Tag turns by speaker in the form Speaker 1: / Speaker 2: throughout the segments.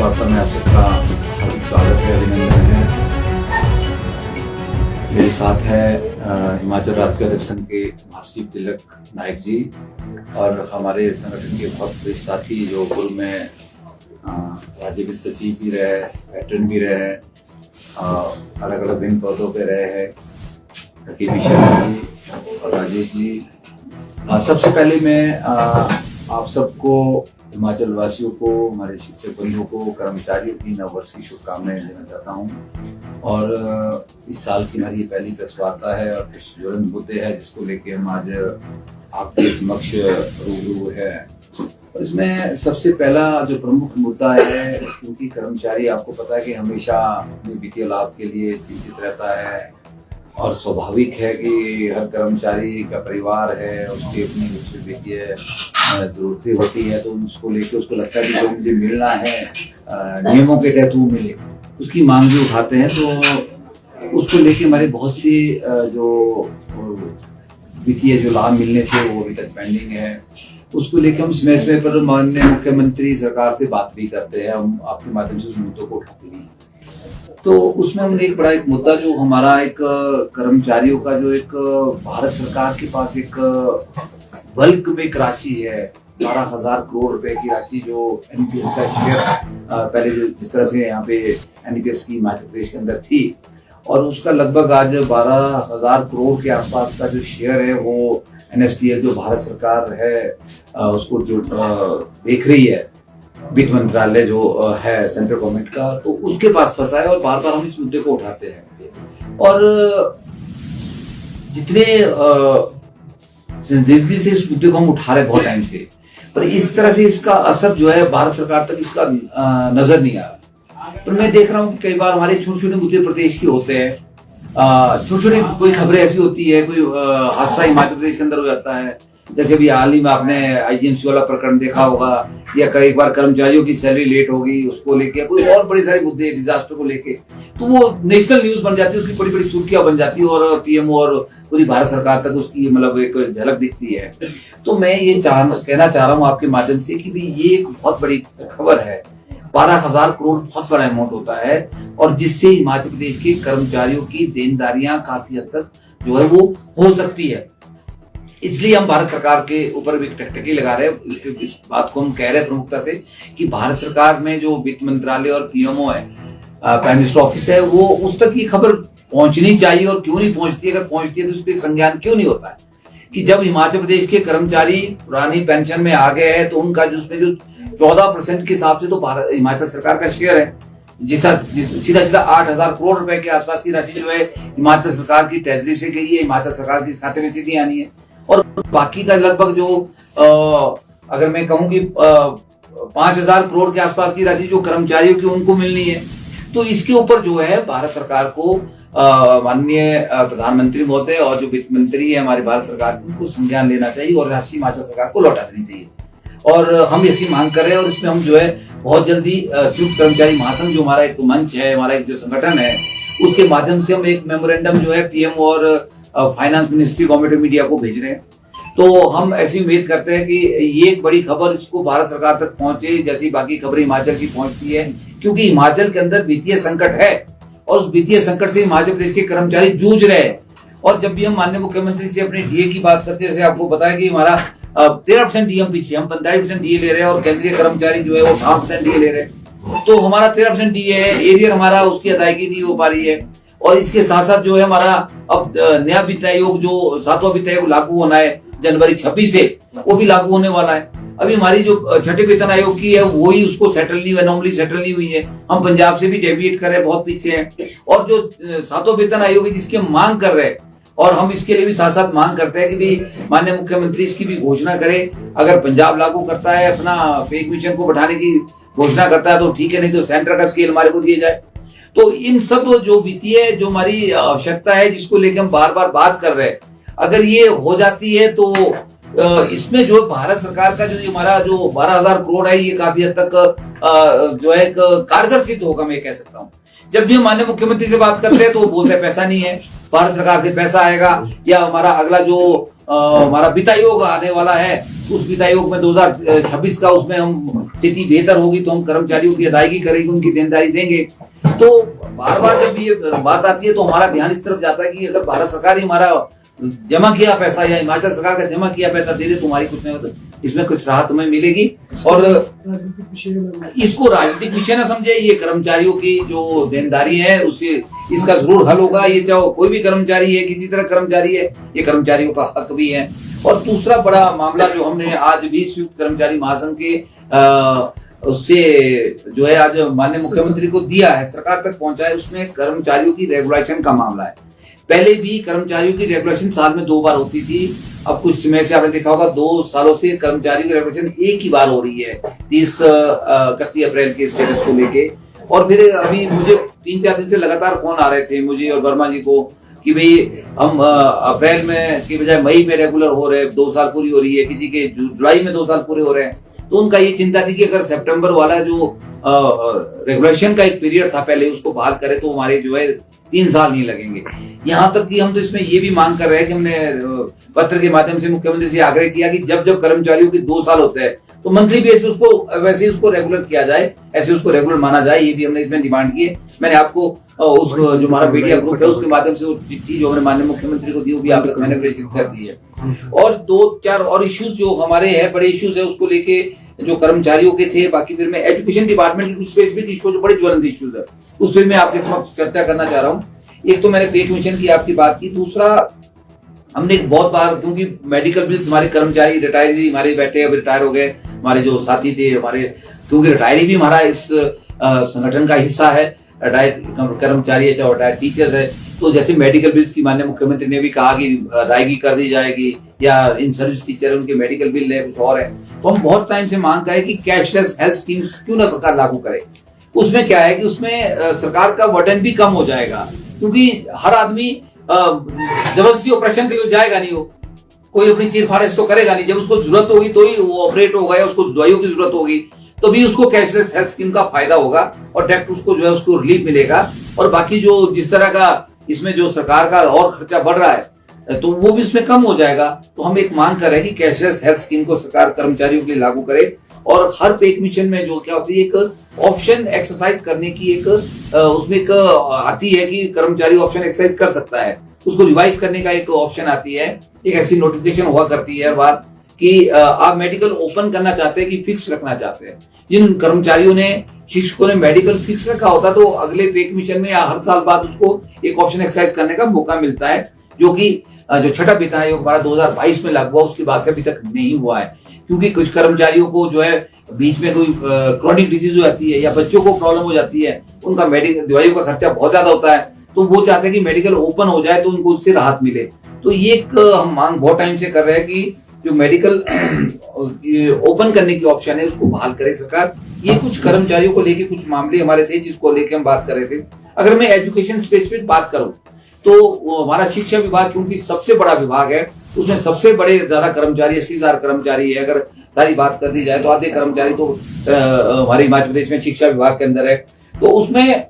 Speaker 1: वार्ता में आप सबका हार्दिक स्वागत है, अभिनंदन है। मेरे साथ है हिमाचल राज्य के अध्यक्ष संघ के महासचिव तिलक नायक जी और हमारे संगठन के बहुत बड़े साथी जो पूर्व में राज्य के सचिव भी रहे, वेटरन भी रहे, अलग अलग विभिन्न पदों पे रहे हैं, के शर्मा जी और राजेश जी। सबसे पहले मैं आप सबको, हिमाचल वासियों को, हमारे शिक्षक बंधुओं को, कर्मचारियों की नव वर्ष की शुभकामनाएं देना चाहता हूं। और इस साल की हमारी पहली प्रेस वार्ता है और कुछ ज्वलंत मुद्दे हैं जिसको लेके हम आज आपके समक्ष रूबरू है। और इसमें सबसे पहला जो प्रमुख मुद्दा है, क्योंकि कर्मचारी आपको पता है कि हमेशा अपने वित्तीय लाभ के लिए चिंतित रहता है और स्वाभाविक है कि हर कर्मचारी का परिवार है, उसकी अपनी कुछ वित्तीय जरूरतें होती है, तो उसको लेकर उसको लगता है कि जो मुझे मिलना है नियमों के तहत वो मिले, उसकी मांग भी उठाते हैं। तो उसको लेके हमारे बहुत सी जो वित्तीय जो लाभ मिलने थे वो अभी तक पेंडिंग है। उसको लेकर हम समय समय पर माननीय मुख्यमंत्री सरकार से बात भी करते हैं, हम आपके माध्यम से उस मुद्दों को उठाते भी हैं। तो उसमें हमने एक बड़ा एक मुद्दा जो हमारा एक कर्मचारियों का जो एक भारत सरकार के पास एक बल्क में एक राशि है, 12,000 करोड़ रुपए की राशि जो एनपीएस का शेयर पहले जो जिस तरह से यहाँ पे एनपीएस की हिमाचल प्रदेश के अंदर थी, और उसका लगभग आज 12,000 करोड़ के आसपास का जो शेयर है वो एनएसडीएल जो भारत सरकार है उसको जो देख रही है, वित्त मंत्रालय जो है सेंट्रल गवर्नमेंट का, तो उसके पास फंसा है और बार बार हम इस मुद्दे को उठाते हैं। और जितने संजीदगी से इस मुद्दे को हम उठा रहे बहुत टाइम से, पर इस तरह से इसका असर जो है भारत सरकार तक इसका नजर नहीं आ रहा। तो मैं देख रहा हूँ कि कई बार हमारे छोटे छोटे मुद्दे प्रदेश के होते हैं, छोटी छोटी कोई खबरें ऐसी होती है, कोई हादसा हिमाचल प्रदेश के अंदर हो जाता है, जैसे अभी हाल ही में आपने आईजीएमसी वाला प्रकरण देखा होगा, या कई बार कर्मचारियों की सैलरी लेट होगी उसको लेके, कोई और बड़े सारे मुद्दे डिजास्टर को लेके, तो वो नेशनल न्यूज बन जाती है, उसकी बड़ी बड़ी सुर्खियां बन जाती है और पीएमओ और पूरी भारत सरकार तक उसकी मतलब एक झलक दिखती है। तो मैं ये कहना चाह रहा हूँ आपके माध्यम से कि भाई ये एक बहुत बड़ी खबर है। 12,000 करोड़ बहुत बड़ा अमाउंट होता है और जिससे हिमाचल प्रदेश के कर्मचारियों की देनदारियां काफी हद तक जो है वो हो सकती है। इसलिए हम भारत सरकार के ऊपर भी टकटकी लगा रहे हैं, इस बात को हम कह रहे हैं प्रमुखता से कि भारत सरकार में जो वित्त मंत्रालय और पीएमओ है, प्राइम मिनिस्टर ऑफिस है, वो उस तक ये खबर पहुंचनी चाहिए। और क्यों नहीं पहुंचती, अगर पहुंचती है तो उस पर संज्ञान क्यों नहीं होता है कि जब हिमाचल प्रदेश के कर्मचारी पुरानी पेंशन में आ गए हैं तो उनका जो उसमें जो 14% के हिसाब से तो हिमाचल सरकार का शेयर है, सीधा सीधा 8,000 करोड़ रुपए के आसपास की राशि जो है हिमाचल सरकार की ट्रेजरी से गई है, हिमाचल सरकार के खाते में सीधी आनी है। और बाकी का लगभग जो अगर मैं कहूं कि 5,000 करोड़ के आसपास की राशि जो कर्मचारियों की उनको मिलनी है, तो इसके ऊपर जो है भारत सरकार को माननीय प्रधानमंत्री महोदय और जो वित्त मंत्री है हमारे भारत सरकार की, उनको संज्ञान लेना चाहिए और राशि हिमाचल सरकार को लौटा देनी चाहिए। और हम ऐसी मांग कर रहे हैं और इसमें हम जो है बहुत जल्दी संयुक्त कर्मचारी महासंघ जो हमारा एक मंच है, हमारा एक जो संगठन है, उसके माध्यम से हम एक मेमोरेंडम जो है पीएम और finance ministry government of India को भेज रहे हैं। तो हम ऐसी उम्मीद करते हैं कि ये एक बड़ी खबर इसको भारत सरकार तक पहुंचे, जैसी बाकी खबरें हिमाचल की पहुंचती है, क्योंकि हिमाचल के अंदर वित्तीय संकट है और उस वित्तीय संकट से हिमाचल प्रदेश के कर्मचारी जूझ रहे हैं। और जब भी हम माननीय मुख्यमंत्री से अपने डीए की बात करते हैं, जैसे आपको पता है कि हमारा 13% डीए पीछे, हम 45% डीए ले रहे हैं और केंद्रीय कर्मचारी जो है वो 8% डीए ले रहे हैं, तो हमारा 13% डीए है, एरियर हमारा उसकी अदायगी नहीं हो पा रही है। और इसके साथ साथ जो है हमारा अब नया वित्त आयोग जो 7वां वित्त आयोग लागू होना है जनवरी 26 से, वो भी लागू होने वाला है। अभी हमारी जो छठे वेतन आयोग की है वो ही उसको सेटल नहीं हुई, नॉर्मली सेटल नहीं हुई है, हम पंजाब से भी डेविएट कर रहे हैं, बहुत पीछे हैं। और जो 7वां वेतन आयोग है जिसकी हम मांग कर रहे हैं, और हम इसके लिए भी साथ साथ मांग करते हैं कि भी माननीय मुख्यमंत्री इसकी भी घोषणा करे। अगर पंजाब लागू करता है, अपना पे कमीशन को बढ़ाने की घोषणा करता है तो ठीक है, नहीं तो सेंटर का स्केल हमारे को दिया जाए। तो इन सब जो वित्तीय जो हमारी आवश्यकता है जिसको लेकर हम बार बार बात कर रहे हैं, अगर ये हो जाती है तो इसमें जो भारत सरकार का जो हमारा जो 12,000 करोड़ है, ये काफी हद तक जो है कारगर सिद्ध होगा, मैं कह सकता हूँ। जब भी हम माननीय मुख्यमंत्री से बात करते हैं तो वो बोलते हैं पैसा नहीं है, भारत सरकार से पैसा आएगा, या हमारा अगला जो हमारा वित्त आयोग आने वाला है, उस वित्त आयोग में 2026 का उसमें हम स्थिति बेहतर होगी तो हम कर्मचारियों की अदायगी करेंगे, उनकी देनदारी देंगे। तो बार बार जब ये बात आती है तो हमारा ध्यान इस तरफ जाता है कि अगर भारत सरकार ही हमारा जमा किया पैसा या हिमाचल सरकार का जमा किया पैसा दे दे तो हमारी कुछ नहीं होता, इसमें कुछ राहत हमें मिलेगी। और इसको राजनीतिक विषय ना समझे, ये कर्मचारियों की जो देनदारी है उससे इसका जरूर हल होगा। ये चाहे कोई भी कर्मचारी है, किसी तरह कर्मचारी है, ये कर्मचारियों का हक भी है। और दूसरा बड़ा मामला जो हमने आज भी संयुक्त कर्मचारी महासंघ के उससे जो है आज माननीय मुख्यमंत्री को दिया है, सरकार तक पहुंचा है, उसमें कर्मचारियों की रेगुलेशन का मामला है। पहले भी कर्मचारियों की रेगुलेशन साल में 2 बार होती थी, अब कुछ समय से आपने देखा होगा 2 सालों से कर्मचारियों की रेगुलेशन एक ही बार हो रही है, 31 अप्रैल के स्टेटस को लेके। और फिर अभी मुझे 3-4 दिन से लगातार फोन आ रहे थे मुझे और वर्मा जी को कि भाई हम अप्रैल में की बजाय मई में रेगुलर हो रहे, 2 साल पूरी हो रही है, किसी के जुलाई में 2 साल पूरे हो रहे हैं। तो उनका ये चिंता थी कि अगर सितंबर वाला जो रेगुलेशन का एक पीरियड था पहले उसको बहाल करे तो हमारे जो है 3 साल नहीं लगेंगे। यहाँ तक कि हम तो इसमें ये भी मांग कर रहे हैं कि हमने पत्र के माध्यम से मुख्यमंत्री से आग्रह किया कि जब जब कर्मचारियों की 2 साल होते हैं तो मंथली बेस उसको वैसे उसको रेगुलर किया जाए, ऐसे उसको रेगुलर माना जाए। ये भी हमने इसमें डिमांड की है। मैंने आपको उस जो हमारा मीडिया ग्रुप है उसके माध्यम से चिट्ठी जो हमने माननीय मुख्यमंत्री को दी वो भी आप तक मैंने प्रेषित कर दी है। और 2-4 और इश्यूज जो हमारे हैं, बड़े इश्यूज है, उसको लेके जो कर्मचारियों के थे। बाकी फिर मैं एजुकेशन डिपार्टमेंट की कुछ स्पेसिफिक इश्यूज, बड़े ज्वलंत इश्यूज है, उस पर मैं आपके समक्ष चर्चा करना चाह रहा हूँ। एक तो मैंने पे कमीशन की आपकी बात की, दूसरा हमने बहुत बार, क्योंकि मेडिकल बिल्स हमारे कर्मचारी रिटायरी हमारे बैठे अब रिटायर हो गए, हमारे जो साथी थे हमारे, क्योंकि रिटायरी भी हमारा इस संगठन का हिस्सा है, रिटायर्ड कर्मचारी है चाहे रिटायर्ड टीचर्स है। तो जैसे मेडिकल बिल्स की माननीय मुख्यमंत्री ने भी कहा कि अदायगी कर दी जाएगी, या इन सर्विस टीचर उनके मेडिकल बिल है, कुछ और है। तो हम बहुत टाइम से मांग करें कि कैशलेस हेल्थ स्कीम क्यों ना सरकार लागू करे। उसमें क्या है कि उसमें सरकार का बर्डन भी कम हो जाएगा, क्योंकि हर आदमी जबरदस्ती ऑपरेशन के लिए जाएगा नहीं, हो कोई अपनी चीर फाड़श तो करेगा नहीं। जब उसको जरूरत होगी तो ही वो ऑपरेट होगा या उसको दवाइयों की जरूरत होगी तो भी उसको कैशलेस हेल्थ स्कीम का फायदा होगा और डायरेक्ट उसको जो है उसको रिलीफ मिलेगा। और बाकी जो जिस तरह का इसमें जो सरकार का और खर्चा बढ़ रहा है तो वो भी इसमें कम हो जाएगा। तो हम एक मांग कर रहे हैं कि कैशलेस हेल्थ स्कीम को सरकार कर्मचारियों के लिए लागू करे। और हर पे कमीशन में जो क्या होती है, एक ऑप्शन एक्सरसाइज करने की एक उसमें एक आती है कि कर्मचारी ऑप्शन एक्सरसाइज कर सकता है, उसको रिवाइज करने का एक ऑप्शन आती है। एक ऐसी नोटिफिकेशन हुआ करती है हर बार कि आप मेडिकल ओपन करना चाहते हैं कि फिक्स रखना चाहते हैं। जिन कर्मचारियों ने, शिक्षकों ने मेडिकल फिक्स रखा होता तो अगले पे कमीशन में या हर साल बाद उसको एक ऑप्शन एक्सरसाइज करने का मौका मिलता है, जो कि जो छठा वित्त आयोग हमारा 2022 में लागू हुआ उसके बाद से अभी तक नहीं हुआ है। क्योंकि कुछ कर्मचारियों को जो है बीच में कोई क्रॉनिक डिजीज हो जाती है या बच्चों को प्रॉब्लम हो जाती है, उनका मेडिकल दवाइयों का खर्चा बहुत ज्यादा होता है, तो वो चाहते हैं कि मेडिकल ओपन हो जाए तो उनको उससे राहत मिले। तो ये एक हम मांग बहुत टाइम से कर रहे हैं कि जो मेडिकल ओपन करने की ऑप्शन है उसको बहाल करे सरकार। ये कुछ कर्मचारियों को लेके कुछ मामले हमारे थे जिसको लेके हम बात कर रहे थे। अगर मैं एजुकेशन स्पेसिफिक बात करूं तो हमारा शिक्षा विभाग क्योंकि सबसे बड़ा विभाग है, उसमें सबसे बड़े ज्यादा कर्मचारी 80,000 कर्मचारी है। अगर सारी बात कर दी जाए तो आधे कर्मचारी तो हमारे हिमाचल प्रदेश में शिक्षा विभाग के अंदर है। तो उसमें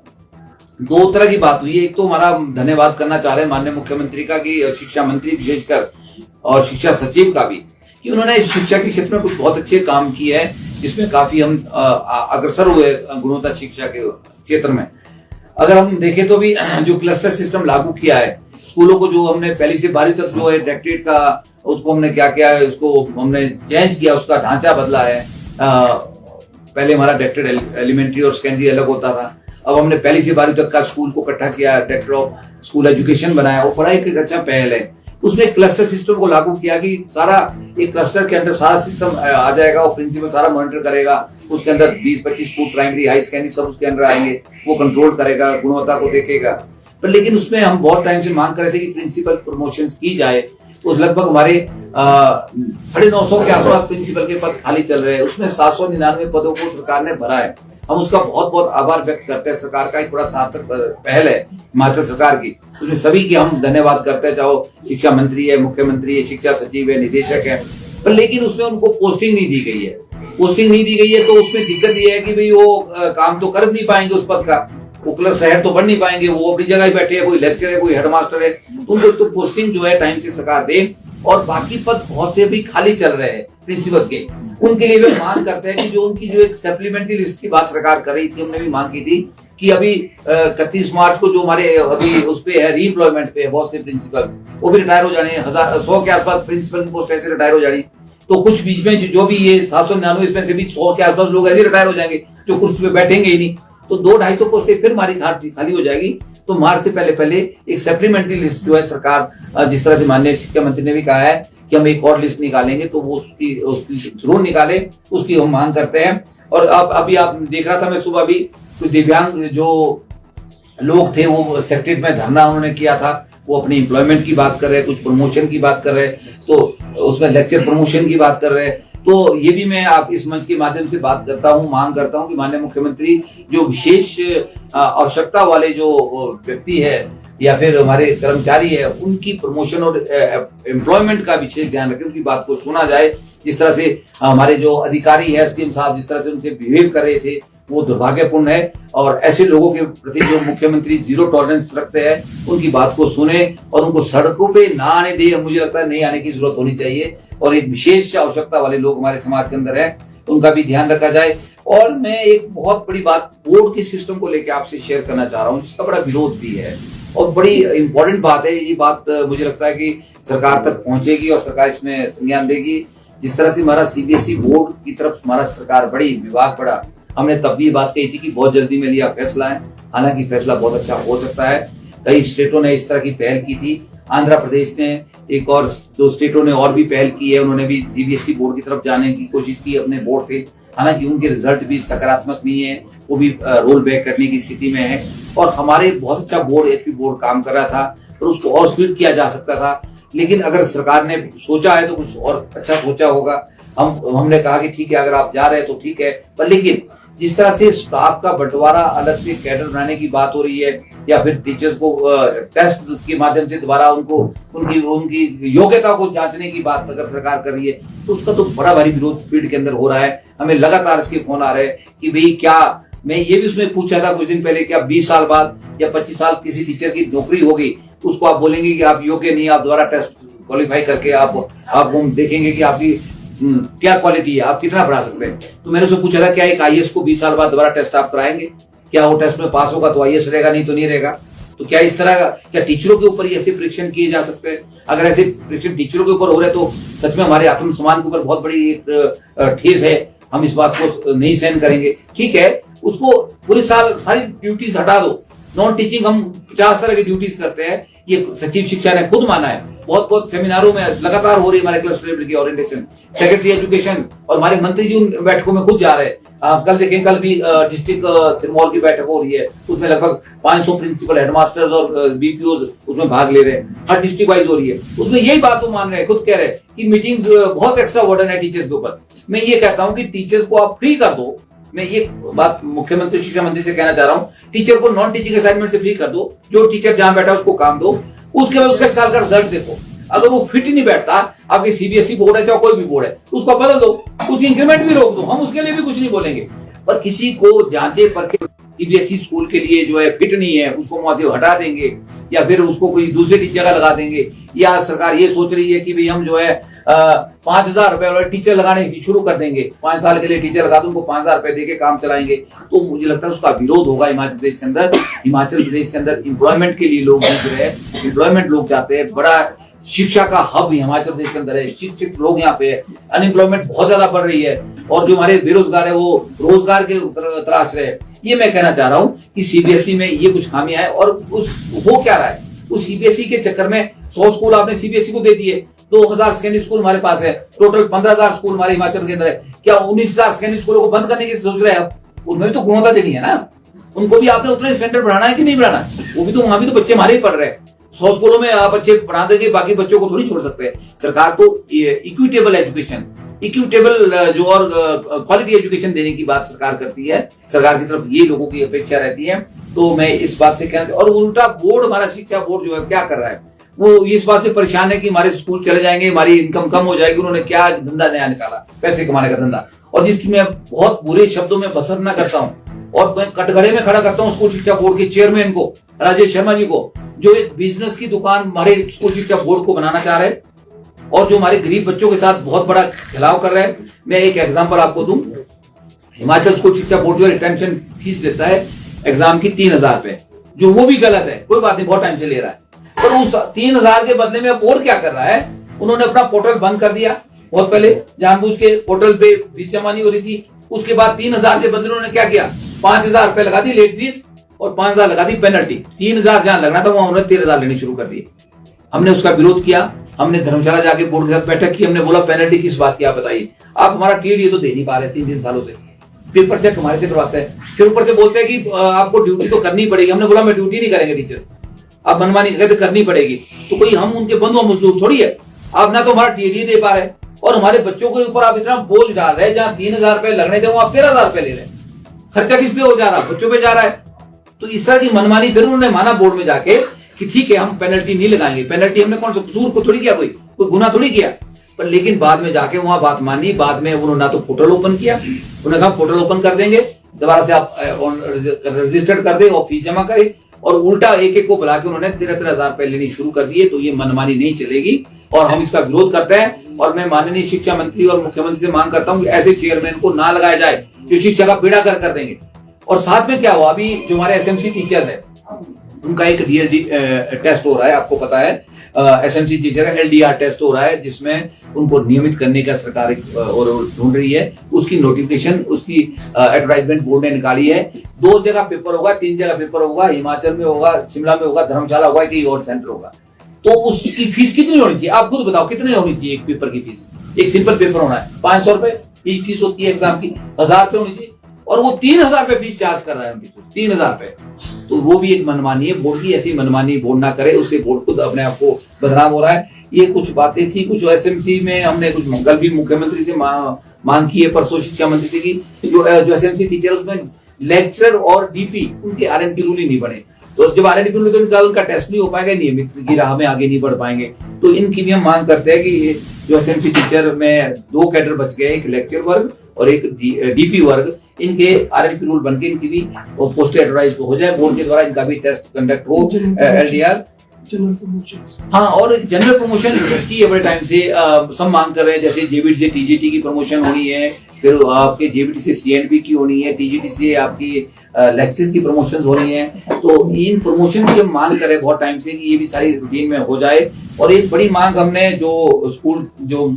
Speaker 1: 2 तरह की बात हुई है। एक तो हमारा धन्यवाद करना चाह रहे हैं माननीय मुख्यमंत्री का कि शिक्षा मंत्री विशेषकर और शिक्षा सचिव का भी, कि उन्होंने शिक्षा के क्षेत्र में कुछ बहुत अच्छे काम किए हैं जिसमें काफी हम अग्रसर हुए गुणवत्ता शिक्षा के क्षेत्र में। अगर हम देखें तो भी जो क्लस्टर सिस्टम लागू किया है, स्कूलों को जो हमने पहली से 12वीं तक जो है डायरेक्टरेट का उसको हमने क्या किया है, उसको हमने चेंज किया, उसका ढांचा बदला है। पहले हमारा डायरेक्टरेट एलिमेंट्री और सेकेंडरी अलग होता था, अब हमने पहली से 12वीं तक का स्कूल को इकट्ठा किया, डायरेक्टर ऑफ स्कूल एजुकेशन बनाया। वो पढ़ाई का अच्छा पहल है। उसमें क्लस्टर सिस्टम को लागू किया कि सारा एक क्लस्टर के अंदर सारा सिस्टम आ जाएगा और प्रिंसिपल सारा मॉनिटर करेगा। उसके अंदर 20-25 स्कूल प्राइमरी हाई सेकेंडरी सब उसके अंदर आएंगे, वो कंट्रोल करेगा, गुणवत्ता को देखेगा। पर लेकिन उसमें हम बहुत टाइम से मांग कर रहे थे कि प्रिंसिपल प्रमोशन की जाए। उस लगभग हमारे 950 के आसपास प्रिंसिपल के पद खाली चल रहे हैं, उसमें 799 पदों को सरकार ने भरा है। हम उसका बहुत बहुत आभार व्यक्त करते हैं। सरकार का एक बड़ा सार्थक पहल है हिमाचल सरकार की, उसमें सभी की हम धन्यवाद करते हैं, चाहे शिक्षा मंत्री है, मुख्यमंत्री है, शिक्षा सचिव है, निदेशक है। पर लेकिन उसमें उनको पोस्टिंग नहीं दी गई है। पोस्टिंग नहीं दी गई है तो उसमें दिक्कत ये है कि भाई वो काम तो कर नहीं पाएंगे उस पद का, वो क्लस्टर हेड तो बन नहीं पाएंगे, वो अपनी जगह ही बैठे हैं, कोई लेक्चर है, कोई हेडमास्टर है, तो उनको तो पोस्टिंग जो है टाइम से सरकार दे। और बाकी पद बहुत से भी खाली चल रहे हैं प्रिंसिपल के, उनके लिए वे मांग करते हैं कि जो उनकी जो एक सप्लीमेंट्री लिस्ट की बात सरकार कर रही थी, हमने भी मांग की थी कि अभी 31 मार्च को जो हमारे अभी उस पे है रीएम्प्लॉयमेंट पे है बहुत से प्रिंसिपल, वो भी रिटायर हो जाने, 100 के आसपास प्रिंसिपल की पोस्ट ऐसे रिटायर हो जानी। तो कुछ बीच में जो भी ये 799 इसमें से भी 100 के आसपास लोग ऐसे रिटायर हो जाएंगे जो कुर्सी पे बैठेंगे ही नहीं, तो 200-250 पोस्टें फिर हमारी खाली हो जाएगी। तो मार्च से पहले एक सप्लीमेंट्री लिस्ट जो है सरकार, जिस तरह से माननीय शिक्षा मंत्री ने भी कहा है कि हम एक और लिस्ट निकालेंगे, तो वो उसकी जरूर निकाले, उसकी हम मांग करते हैं। और अब अभी आप देख रहा था मैं सुबह भी, कुछ दिव्यांग जो लोग थे वो सेक्रेटरीट में धरना उन्होंने किया था, वो अपनी एम्प्लॉयमेंट की बात कर रहे हैं, कुछ प्रमोशन की बात कर रहे हैं, तो उसमें लेक्चर प्रमोशन की बात कर रहे हैं। तो ये भी मैं आप इस मंच के माध्यम से बात करता हूं, मांग करता हूं कि माननीय मुख्यमंत्री जो विशेष आवश्यकता वाले जो व्यक्ति है या फिर हमारे कर्मचारी है, उनकी प्रमोशन और एम्प्लॉयमेंट का विशेष ध्यान रखें, उनकी बात को सुना जाए। जिस तरह से हमारे जो अधिकारी है एसडीएम साहब जिस तरह से उनसे बिहेव कर रहे थे वो दुर्भाग्यपूर्ण है, और ऐसे लोगों के प्रति जो मुख्यमंत्री जीरो टॉलरेंस रखते हैं उनकी बात को सुने और उनको सड़कों पे ना आने दे। मुझे लगता है नहीं आने की जरूरत होनी चाहिए, और एक विशेष आवश्यकता वाले लोग हमारे समाज के अंदर है, उनका भी ध्यान रखा जाए। और मैं एक बहुत बड़ी बात बोर्ड के सिस्टम को लेकर आपसे शेयर करना चाह रहा हूँ, जिसका बड़ा विरोध भी है और बड़ी इंपॉर्टेंट बात है। ये बात मुझे लगता है कि सरकार तक पहुंचेगी और सरकार इसमें संज्ञान देगी। जिस तरह से हमारा सीबीएसई बोर्ड की तरफ हमारा सरकार बड़ी, विभाग बड़ा, हमने तब भी बात कही थी कि बहुत जल्दी में लिया फैसला है, हालांकि फैसला बहुत अच्छा हो सकता है। कई स्टेटों ने इस तरह की पहल की थी, आंध्र प्रदेश ने, एक और दो स्टेटों ने और भी पहल की है, उन्होंने भी सीबीएसई बोर्ड की तरफ जाने की कोशिश की अपने बोर्ड थे, हालांकि उनके रिजल्ट भी सकारात्मक नहीं है, वो भी रोल बैक करने की स्थिति में है। और हमारे बहुत अच्छा बोर्ड एचपी बोर्ड काम कर रहा था, पर उसको और स्पीड किया जा सकता था, लेकिन अगर सरकार ने सोचा है तो कुछ और अच्छा सोचा होगा। हमने कहा कि ठीक है अगर आप जा रहे हैं तो ठीक है, पर लेकिन जिस तरह से स्टाफ का बंटवारा, अलग से कैडर बनाने की बात हो रही है, या फिर टीचर्स को टेस्ट के माध्यम से दोबारा उनको उनकी योग्यता को जांचने की बात अगर सरकार कर रही है, तो उसका तो बड़ा भारी विरोध फील्ड के अंदर हो रहा है। हमें लगातार इसके फोन आ रहे हैं कि भाई क्या, मैं ये भी उसमें पूछा था कुछ दिन पहले, क्या 20 साल बाद या 25 साल किसी टीचर की नौकरी होगी तो उसको आप बोलेंगे कि आप योग्य नहीं, आप दोबारा टेस्ट क्वालिफाई करके आप हम देखेंगे कि आपकी क्या क्वालिटी है, आप कितना पढ़ा सकते हैं। तो मैंने उससे पूछा था क्या एक आईएएस को 20 साल बाद दोबारा टेस्ट आप कराएंगे, क्या वो टेस्ट में पास होगा तो आईएएस रहेगा, नहीं तो नहीं रहेगा। तो क्या इस तरह क्या टीचरों के ऊपर ऐसे परीक्षण किए जा सकते हैं? अगर ऐसे परीक्षण टीचरों के ऊपर हो रहे तो सच में हमारे आत्मसम्मान के ऊपर बहुत बड़ी एक ठेस है, हम इस बात को नहीं सहन करेंगे। ठीक है, उसको पूरे साल सारी ड्यूटीज हटा दो, नॉन टीचिंग हम 50 तरह की ड्यूटीज करते हैं, ये सचिव शिक्षा ने खुद माना है, बहुत सेमिनारों में लगातार हो रही है हमारे क्लस्टर लेवल की ओरिएंटेशन, सेक्रेटरी एजुकेशन और हमारे मंत्री जी उन बैठकों में खुद जा रहे हैं। कल देखें, कल भी डिस्ट्रिक्ट सिरमौर की बैठक हो रही है, उसमें लगभग 500 प्रिंसिपल, हेडमास्टर्स और बीपीओ उसमें भाग ले रहे हैं, हर डिस्ट्रिक्ट वाइज हो रही है। उसमें यही बात वो मान रहे हैं, खुद कह रहे हैं कि मीटिंग बहुत एक्स्ट्रा बर्डन है टीचर्स के ऊपर। मैं ये कहता हूँ कि टीचर्स को आप फ्री कर दो, मैं ये बात मुख्यमंत्री शिक्षा मंत्री से कहना चाह रहा हूँ, टीचर को नॉन टीचिंग असाइनमेंट से फ्री कर दो, जो टीचर जहां बैठा उसको काम दो, उसके बाद उसका 1 साल का रिजल्ट देखो, अगर वो फिट ही नहीं बैठता, आपके सीबीएसई बोर्ड है चाहे कोई भी बोर्ड है, उसको बदल दो, उसकी इंक्रीमेंट भी रोक दो, हम उसके लिए भी कुछ नहीं बोलेंगे। पर किसी को जांचे परखे सीबीएसई स्कूल के लिए जो है फिट नहीं है, उसको वहां से हटा देंगे या फिर उसको कोई दूसरी जगह लगा देंगे, या सरकार ये सोच रही है कि भाई हम जो है 5,000 रुपए वाले टीचर लगाने शुरू कर देंगे, 5 साल के लिए टीचर लगा दो, उनको 5,000 रुपए देके काम चलाएंगे, तो मुझे लगता है उसका विरोध होगा हिमाचल प्रदेश के अंदर। हिमाचल प्रदेश के अंदर एम्प्लॉयमेंट के लिए लोग जो है एम्प्लॉयमेंट लोग चाहते हैं, बड़ा शिक्षा का हब हिमाचल प्रदेश के अंदर है, शिक्षित लोग यहाँ पे है, अनएम्प्लॉयमेंट बहुत ज्यादा बढ़ रही है, और जो हमारे बेरोजगार है वो रोजगार के तलाश रहे हैं। ये मैं कहना चाह रहा हूँ कि सीबीएसई में ये कुछ खामियां है, और उस हो क्या रहा है, उस सीबीएसई के चक्कर में 100 स्कूल आपने सीबीएसई को दे दिए, 2,000 सेकेंडरी स्कूल हमारे पास है, टोटल 15,000 स्कूल हमारे हिमाचल के अंदर है। क्या 19,000 सेकेंडरी स्कूलों को बंद करने की सोच रहे हैं आप? उनमें भी तो गुणवत्ता देनी है ना, उनको भी आपने उतना स्टैंडर्ड बढ़ाना है कि नहीं बढ़ाना, वो भी तो वहां भी तो बच्चे हमारे ही पढ़ रहे हैं। 100 स्कूलों में आप अच्छे पढ़ा देंगे, बाकी बच्चों को थोड़ी छोड़ सकते हैं। सरकार को इक्विटेबल एजुकेशन, इक्विटेबल जो और क्वालिटी एजुकेशन देने की बात सरकार करती है, सरकार की तरफ ये लोगों की अपेक्षा रहती है। तो मैं इस बात से कहना, और उल्टा बोर्ड, हमारा शिक्षा बोर्ड जो है क्या कर रहा है, वो इस बात से परेशान है कि हमारे स्कूल चले जाएंगे, हमारी इनकम कम हो जाएगी। उन्होंने क्या धंधा नया निकाला, पैसे कमाने का धंधा, और जिसकी मैं बहुत बुरे शब्दों में भर्त्सना करता हूँ, और मैं कटघरे में खड़ा करता हूँ स्कूल शिक्षा बोर्ड के चेयरमैन को, राजेश शर्मा जी को, जो एक बिजनेस की दुकान हमारे स्कूल शिक्षा बोर्ड को बनाना चाह रहे हैं, और जो हमारे गरीब बच्चों के साथ बहुत बड़ा खिलाव कर रहा है। मैं एक एग्जांपल आपको दूं, हिमाचल स्कूल शिक्षा बोर्ड जो रिटेंशन फीस लेता है एग्जाम की 3,000 रुपए, जो वो भी गलत है, कोई बात नहीं, बहुत टाइम से ले रहा है, पर उस 3,000 के बदले में बोर्ड क्या कर रहा है, उन्होंने अपना पोर्टल बंद कर दिया बहुत पहले, जानबूझ के पोर्टल पे फीस जमा नहीं हो रही थी। उसके बाद 3,000 के बदले उन्होंने क्या किया, 5,000 रुपए लगा दी लेट फीस और 5,000 लगा दी पेनल्टी। 3,000 जहां लगना था वहां उन्होंने 13,000 लेनी शुरू कर दी। हमने उसका विरोध किया, हमने धर्मशाला जाके बोर्ड के साथ बैठक की, हमने बोला पेनल्टी किस बात की आप बताइए, आप हमारा टीडीए तो दे नहीं पा रहे 3 सालों से, पेपर चेक हमारे से करवाते हैं, फिर ऊपर से बोलते हैं कि आपको ड्यूटी तो करनी पड़ेगी। हमने बोला मैं ड्यूटी नहीं करेंगे टीचर, आप मनमानी कहते करनी पड़ेगी, तो कोई हम उनके बंधु मजदूर थोड़ी है, आप ना तो हमारा टीडीए दे पा रहे और हमारे बच्चों के ऊपर आप इतना बोझ डाल रहे हैं, जहां 3,000 रुपए लगने थे वहां 13,000 रुपए ले रहे हैं, खर्चा किस पे हो जा रहा है, बच्चों पे जा रहा है। तो इस तरह की मनमानी फिर उन्होंने माना बोर्ड में जाके कि ठीक है हम पेनल्टी नहीं लगाएंगे, पेनल्टी हमने कौन सा कसूर को थोड़ी किया, कोई गुनाह थोड़ी किया, पर लेकिन बाद में जाके वहां बात मानी, बाद में उन्होंने ना तो पोर्टल ओपन किया, उन्होंने कहा पोर्टल ओपन कर देंगे, दोबारा से आप रजिस्टर्ड कर दे और फीस जमा करें, और उल्टा एक एक को बुला के उन्होंने 13,000 रुपए लेनी शुरू कर दिए। तो ये मनमानी नहीं चलेगी और हम इसका विरोध करते हैं। और मैं माननीय शिक्षा मंत्री और मुख्यमंत्री से मांग करता हूं कि ऐसे चेयरमैन को ना लगाया जाए जो शिक्षा का बेड़ा कर देंगे। और साथ में क्या हुआ, अभी जो हमारे एसएमसी टीचर है उनका एक डीएलडी टेस्ट हो रहा है, आपको पता है एसएमसी टीचर है, एलडीआर टेस्ट हो रहा है, जिसमें उनको नियमित करने का सरकार और ढूंढ रही है। उसकी नोटिफिकेशन, उसकी एडवर्टाइजमेंट बोर्ड ने निकाली है। 2 जगह पेपर होगा, 3 जगह पेपर होगा, हिमाचल में होगा, शिमला में होगा, धर्मशाला होगा, कहीं और सेंटर होगा। तो उसकी फीस कितनी होनी चाहिए, आप खुद बताओ कितनी होनी चाहिए एक पेपर की फीस। एक सिंपल पेपर होना है 500 रुपए की फीस होती है एग्जाम की, 1,000 रुपए होनी चाहिए, और वो 3,000 रुपए फीस चार्ज कर रहा है, 3,000 रुपए। तो वो भी एक मनमानी है, बोर्ड की ऐसी मनमानी बोर्ड ना करे, उससे बोर्ड खुद अपने आप को बदनाम हो रहा है। ये कुछ बातें थी, कुछ एसएमसी में हमने कुछ कल भी मुख्यमंत्री से मांग की है, परसों शिक्षा मंत्री से की, जो एसएमसी टीचर उसमें लेक्चरर और डीपी उनके आरएनटी रूल ही नहीं बने। तो जब आरएनटी रूल तो उनका टेस्ट नहीं हो पाएगा, नियमित की राह में आगे नहीं बढ़ पाएंगे। तो इनकी भी हम मांग करते हैं कि जो एसएमसी टीचर में 2 कैडर बच गए, एक लेक्चर वर्ग और एक डीपी वर्ग, इनके आरएनपी रूल बनके इनकी भी पोस्ट एडवर्टाइज हो जाए, बोर्ड के द्वारा इनका भी टेस्ट कंडक्ट हो, एलडीआर जनरल प्रमोशन। हाँ, और जनरल प्रमोशन की है बड़े टाइम से सब मांग कर रहे हैं, जैसे जेबीटी से टीजीटी की प्रमोशन होनी है, फिर आपके जेबीटी से सीएनपी की होनी है, टीजीटी से आपकी लेक्चर्स की प्रमोशंस होनी है। तो इन प्रमोशन की हम मांग कर रहे हैं बहुत टाइम से कि ये भी सारी रूटीन में हो जाए। और एक बड़ी मांग हमने जो स्कूल, जो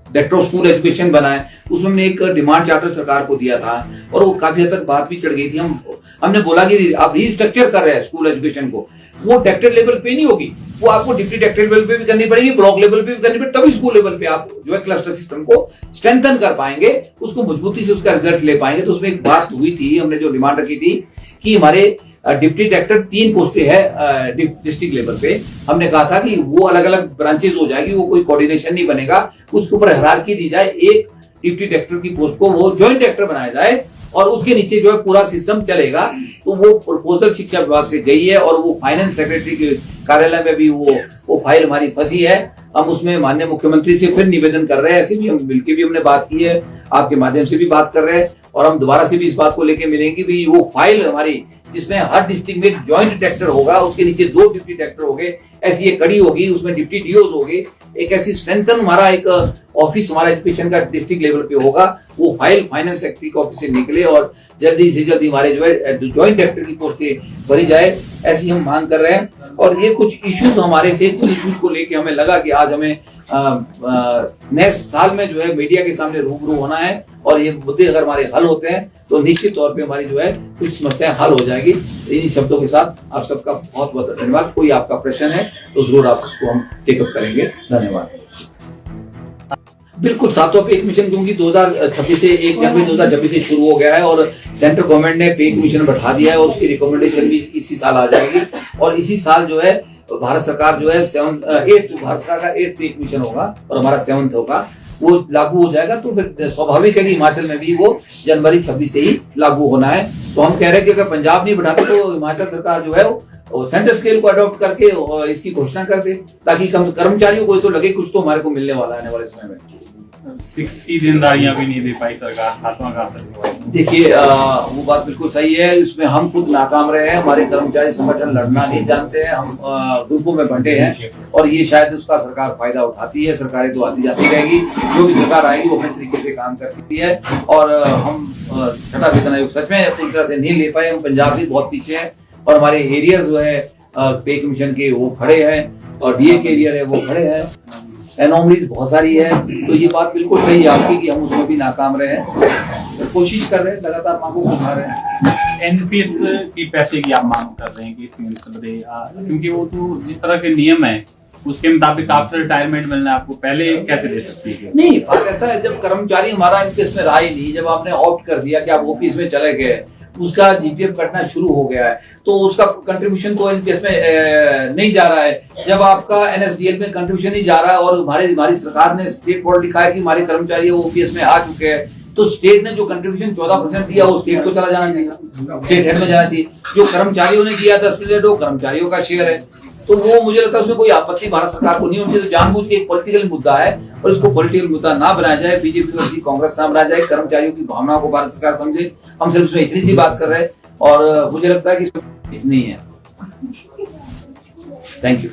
Speaker 1: डायरेक्टर ऑफ स्कूल एजुकेशन बना है, उसमें हमने एक डिमांड चार्टर सरकार को दिया था और वो काफी हद तक बात भी चढ़ गई थी। हमने बोला कि आप रीस्ट्रक्चर कर रहे हैं स्कूल एजुकेशन को, वो डायरेक्टर लेवल पे नहीं होगी, वो आपको डिप्टी डायरेक्टर लेवल पे भी करनी पड़ेगी, ब्लॉक लेवल पे भी करनी पड़ेगी, तभी स्कूल लेवल पे आप जो है क्लस्टर सिस्टम को स्ट्रेंथन कर पाएंगे, उसको मजबूती से उसका रिजल्ट ले पाएंगे। तो उसमें एक बात हुई थी, हमने जो डिमांड रखी थी कि हमारे डिप्टी डायरेक्टर 3 पोस्टें है डिस्ट्रिक्ट लेवल पे, हमने कहा था कि वो अलग अलग ब्रांचेस हो जाएगी, वो कोई कोऑर्डिनेशन नहीं बनेगा, उसके ऊपर हायरार्की दी जाए, एक डिप्टी डायरेक्टर की पोस्ट को वो ज्वाइंट डायरेक्टर बनाया जाए और उसके नीचे जो है पूरा सिस्टम चलेगा। तो वो प्रपोजल शिक्षा विभाग से गई है और वो फाइनेंस सेक्रेटरी के कार्यालय में भी वो फाइल हमारी फंसी है। हम उसमें माननीय मुख्यमंत्री से फिर निवेदन कर रहे हैं, ऐसे भी हम मिलकर भी हमने बात की है, आपके माध्यम से भी बात कर रहे हैं और हम दोबारा से भी इस बात को लेकर मिलेंगे भी वो फाइल हमारी, जिसमें हर डिस्ट्रिक्ट में एक ज्वाइंट डायरेक्टर होगा, उसके नीचे 2 डिप्टी डायरेक्टर होंगे, ऐसी एक कड़ी होगी, उसमें डिप्टी डीओज होंगे, एक ऐसी स्ट्रेंथन हमारा एक ऑफिस हमारा एजुकेशन का डिस्ट्रिक्ट लेवल पे होगा। वो फाइल फाइनेंस सेक्रेटरी के ऑफिस से निकले और जल्दी से जल्दी हमारे जो है ज्वाइंट डायरेक्टर की पोस्टें भरी जाए, ऐसी हम मांग कर रहे हैं। और ये कुछ इश्यूज हमारे थे, कुछ इश्यूज को लेके हमें लगा कि आज हमें नेक्स्ट साल में जो है मीडिया के सामने रूबरू होना है और ये मुद्दे अगर हमारे हल होते हैं तो निश्चित तौर पे हमारी जो है कुछ समस्याएं हल हो जाएगी। इन्हीं शब्दों के साथ आप सबका बहुत बहुत धन्यवाद। कोई आपका प्रश्न है तो जरूर आप उसको हम टेकअप करेंगे। धन्यवाद। बिल्कुल, सातों पे कमीशन क्योंकि 2026 से 1 जनवरी 2026 से शुरू हो गया है और सेंट्रल गवर्नमेंट ने पे कमीशन बढ़ा दिया है और उसकी रिकमेंडेशन भी इसी साल आ जाएगी और इसी साल जो है भारत सरकार जो है 8th भारत सरकार का 8th पे कमीशन होगा और हमारा 7th होगा, वो लागू हो जाएगा। तो फिर स्वाभाविक है कि हिमाचल में भी वो जनवरी 26 से ही लागू होना है। तो हम कह रहे हैं कि अगर पंजाब नहीं बढ़ाते तो हिमाचल सरकार जो है वो सेंटर स्केल को अडॉप्ट करके इसकी घोषणा कर दे, ताकि कर्मचारियों को तो लगे कुछ तो हमारे को मिलने वाला है आने वाले समय में।
Speaker 2: 6 की देनदारियां भी नहीं दे पाई सरकार, आत्मघातक हुआ।
Speaker 1: देखिए वो बात बिल्कुल सही है। इसमें हम खुद नाकाम रहे हैं, हमारे कर्मचारी संगठन लड़ना नहीं जानते हैं, हम ग्रुपों में बंटे हैं और ये शायद उसका सरकार फायदा उठाती है। सरकारें तो आती जाती रहेगी, जो भी सरकार आएगी वो अपने तरीके से काम करती है और हम छठा वेतन आयोग सच में पूरी तरह से नहीं ले पाए। हम पंजाब से बहुत पीछे हैं और हमारे एरियर जो है पे कमीशन के वो खड़े हैं और डीए के एरियर है वो खड़े हैं। एनोमलीज बहुत सारी है, तो ये बात बिल्कुल सही है आपकी कि हम उसमें भी नाकाम रहे हैं। कोशिश कर रहे हैं, लगातार मांगों को उठा रहे हैं।
Speaker 2: एनपीएस की पैसे की आप मांग कर रहे हैं कि क्योंकि वो तो जिस तरह के नियम है उसके मुताबिक आफ्टर रिटायरमेंट मिलना है आपको, पहले कैसे दे सकती है?
Speaker 1: नहीं, बात ऐसा है जब कर्मचारी हमारा एनपीएस में रहा ही नहीं, जब आपने ऑप्ट कर दिया कि आप ओपीएस में चले गए, उसका जीपीएफ कटना शुरू हो गया है तो उसका कंट्रीब्यूशन तो एनपीएस में नहीं जा रहा है। जब आपका एनएसडीएल में कंट्रीब्यूशन नहीं जा रहा है और हमारी सरकार ने स्टेट बोर्ड लिखा है कि हमारे कर्मचारी ओपीएस में आ चुके हैं तो स्टेट ने जो कंट्रीब्यूशन 14% दिया वो स्टेट को चला जाना चाहिए, स्टेट हेड में जाना चाहिए। जो कर्मचारियों ने दिया 10% वो कर्मचारियों का शेयर है, तो वो मुझे लगता है उसमें कोई आपत्ति भारत सरकार को नहीं होनी चाहिए। तो जानबूझ के एक पॉलिटिकल मुद्दा है और इसको पॉलिटिकल मुद्दा ना बनाया जाए, बीजेपी वर्सेस कांग्रेस ना बनाया जाए, कर्मचारियों की भावनाओं को भारत सरकार समझे। हम सिर्फ उसमें इतनी सी बात कर रहे हैं और मुझे लगता है कि इतनी है। Thank you.